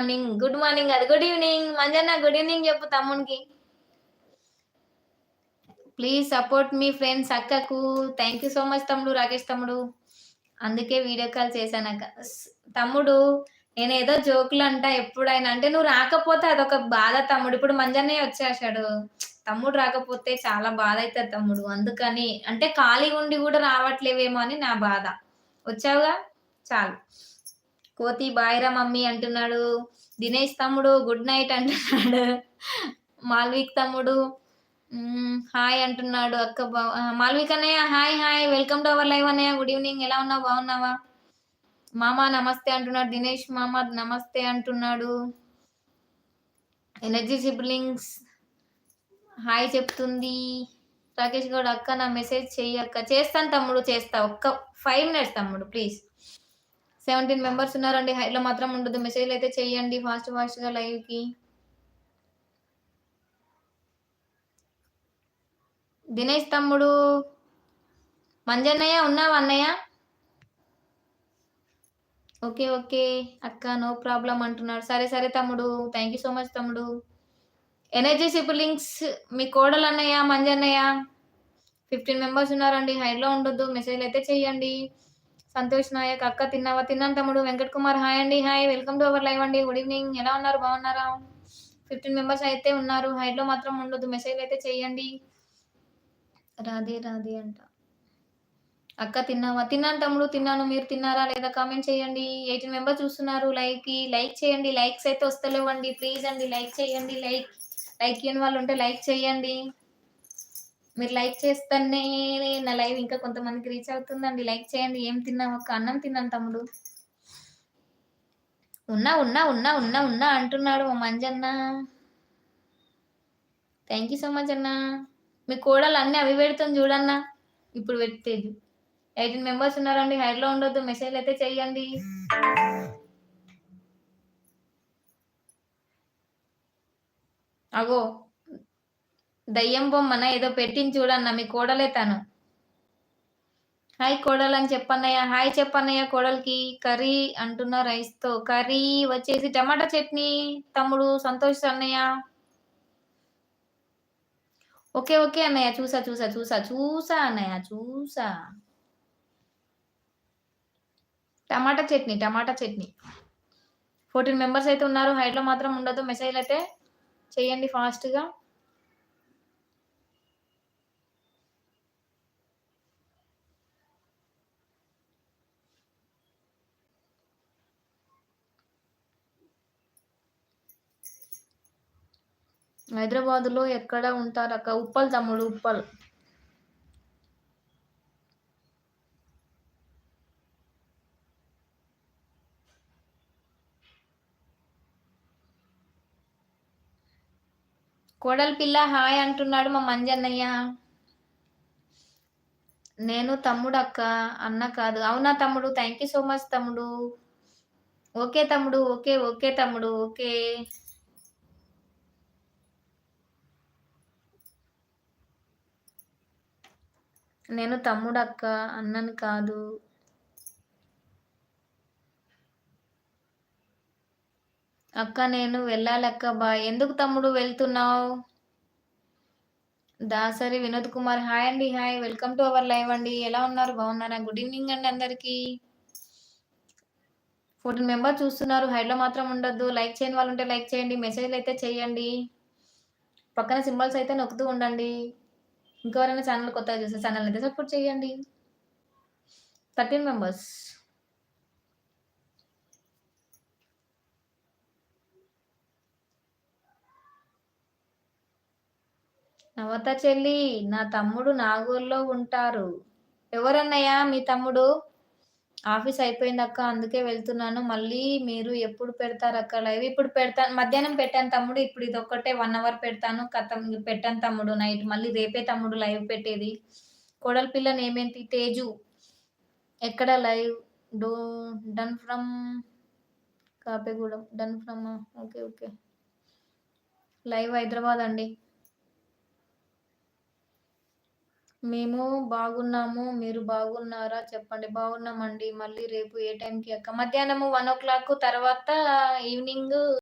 Morning. Good morning కాదు. Good evening. Manjanna good evening చెప్పు తమ్మునికి. ప్లీజ్ సపోర్ట్ మీ ఫ్రెండ్స్ అక్కకు. థ్యాంక్ యూ సో మచ్ తమ్ముడు, రాకేష్ తమ్ముడు. అందుకే వీడియో కాల్ చేశానక్క. తమ్ముడు నేనేదో జోకులు అంటా ఎప్పుడైనా. అంటే నువ్వు రాకపోతే అదొక బాధ తమ్ముడు. ఇప్పుడు మంజన్నయ్య వచ్చేసాడు. తమ్ముడు రాకపోతే చాలా బాధ అయితది తమ్ముడు. అందుకని అంటే ఖాళీగా ఉండి కూడా రావట్లేవేమో అని నా బాధ. వచ్చావుగా చాలు. కోతి బాయ్ రా మమ్మీ అంటున్నాడు. దినేష్ తమ్ముడు గుడ్ నైట్ అంటున్నాడు. మాల్విక్ తమ్ముడు హాయ్ అంటున్నాడు. అక్క మాల్విక్ అన్నయ్య hi hi, welcome to our live అన్నయ్య. గుడ్ ఈవినింగ్, ఎలా ఉన్నావు, బాగున్నావా? మామ నమస్తే అంటున్నాడు. దినేష్ మామ నమస్తే అంటున్నాడు. ఎనర్జీ సిబ్లింగ్స్ హాయ్ చెప్తుంది. రాకేష్ గౌడ్ అక్క నా మెసేజ్ చెయ్యి అక్క. చేస్తాను తమ్ముడు, చేస్తా. ఒక్క 5 మినిట్స్ తమ్ముడు ప్లీజ్. 17 మెంబర్స్ ఉన్నారండి. హైలో మాత్రం ఉండదు. మెసేజ్లు అయితే చెయ్యండి ఫాస్ట్ గా లైవ్ కి. దినేష్ తమ్ముడు మంజన్నయ్య ఉన్నావా అన్నయ్య? ఓకే ఓకే అక్క నో ప్రాబ్లం అంటున్నాడు. సరే సరే తమ్ముడు, థ్యాంక్ యూ సో మచ్ తమ్ముడు. ఎనర్జీ సిబ్లింగ్స్ మీ కోడలు అన్నయ్య మంజన్నయ్య 15 మెంబర్స్ ఉన్నారండి. హైడ్లో ఉండొద్దు. మెసేజ్ అయితే చెయ్యండి. సంతోష్ నాయక్ అక్క తిన్నావా? తిన్నాను తమ్ముడు. వెంకట్ కుమార్ హాయ్ అండి. Hi, welcome to our live అండి. గుడ్ ఈవినింగ్, ఎలా ఉన్నారు, బాగున్నారా? 15 మెంబర్స్ అయితే ఉన్నారు. హైడ్లో మాత్రం ఉండొద్దు. మెసేజ్ అయితే చెయ్యండి. రాధే రాధే అంట. అక్క తిన్నావా? తిన్నాను తమ్ముడు, తిన్నాను. మీరు తిన్నారా లేదా కామెంట్ చేయండి. 18 మెంబర్స్ చూస్తున్నారు. లైక్ చేయండి. లైక్స్ అయితే వస్తలేవండి. ప్లీజ్ అండి లైక్ చేయండి. లైక్ చేయని వాళ్ళు ఉంటే లైక్ చేయండి. మీరు లైక్ చేస్తేనే నా లైవ్ ఇంకా కొంతమందికి రీచ్ అవుతుందండి. లైక్ చేయండి. ఏం తిన్నావు అక్క? అన్నం తిన్నాను తమ్ముడు. ఉన్నా ఉన్నా ఉన్నా ఉన్నా ఉన్నా అంటున్నాడు మా Manjanna. Thank you so much అన్న. మీ కోడలు అన్ని అవి పెడుతుంది చూడన్నా. ఇప్పుడు పెట్టేది 18 మెంబర్స్ ఉన్నారండి. హైడ్లో ఉండొద్దు. మెసేజ్ అయితే చెయ్యండి. అగో దయ్యం బొమ్మన ఏదో పెట్టింది చూడన్న. మీ కోడలే తను. హాయ్ కోడలు అని చెప్పన్నయ్య. హాయ్ చెప్పన్నయ్య కోడలికి. కర్రీ అంటున్నా రైస్ తో. కర్రీ వచ్చేసి టమాటా చట్నీ తమ్ముడు సంతోష్ అన్నయ్య. ఓకే ఓకే అన్నయ్య, చూసా అన్నయ్య చూసా. టమాటా చట్నీ 14 మెంబర్స్ అయితే ఉన్నారు. హైడ్లో మాత్రం ఉండదు. మెసేజ్ అయితే చేయండి ఫాస్ట్గా. హైదరాబాద్లో ఎక్కడ ఉంటారు అక్క? ఉప్పల్ తమ్ముడు, ఉప్పల్. కోడలి పిల్ల హాయ్ అంటున్నాడు మా మంజన్నయ్య. నేను తమ్ముడు అక్క, అన్న కాదు. అవునా తమ్ముడు, థ్యాంక్ యూ సో మచ్ తమ్ముడు. ఓకే తమ్ముడు, ఓకే ఓకే తమ్ముడు, ఓకే. నేను తమ్ముడు అక్క, అన్నను కాదు. అక్క నేను వెళ్ళాలక్క బాయ్. ఎందుకు తమ్ముడు వెళ్తున్నావు? దాసరి వినోద్ కుమార్ హాయ్ అండి. Hi, welcome to our live అండి. ఎలా ఉన్నారు, బాగున్నారా? గుడ్ ఈవినింగ్ అండి అందరికి. 14 మెంబర్స్ చూస్తున్నారు. హైడ్లో మాత్రం ఉండొద్దు. లైక్ చేయని వాళ్ళు ఉంటే లైక్ చేయండి. మెసేజ్లు అయితే చేయండి. పక్కన సింబల్స్ అయితే నొక్కుతూ ఉండండి. ఇంకెవరైనా ఛానల్ కొత్తగా చూస్తే ఛానల్ అయితే సపోర్ట్ చేయండి. 13 మెంబర్స్. నవత చెల్లి నా తమ్ముడు నాగూర్లో ఉంటారు. ఎవరన్నయ్యా మీ తమ్ముడు? ఆఫీస్ అయిపోయింది అక్క, అందుకే వెళ్తున్నాను. మళ్ళీ మీరు ఎప్పుడు పెడతారు అక్క లైవ్? ఇప్పుడు పెడతాను, మధ్యాహ్నం పెట్టాను తమ్ముడు. ఇప్పుడు ఇది ఒక్కటే 1 అవర్ పెడతాను. కథం పెట్టాను తమ్ముడు నైట్. మళ్ళీ రేపే తమ్ముడు లైవ్ పెట్టేది. కోడల పిల్ల నేమేంటి? తేజు. ఎక్కడ live? Done from Kapegudem. Done from okay okay. Live Hyderabad అండి. మేము బాగున్నాము. మీరు బాగున్నారా చెప్పండి? బాగున్నామండి. మళ్ళీ రేపు ఏ టైంకి అక్క? మధ్యాహ్నము 1:00 తర్వాత ఈవినింగు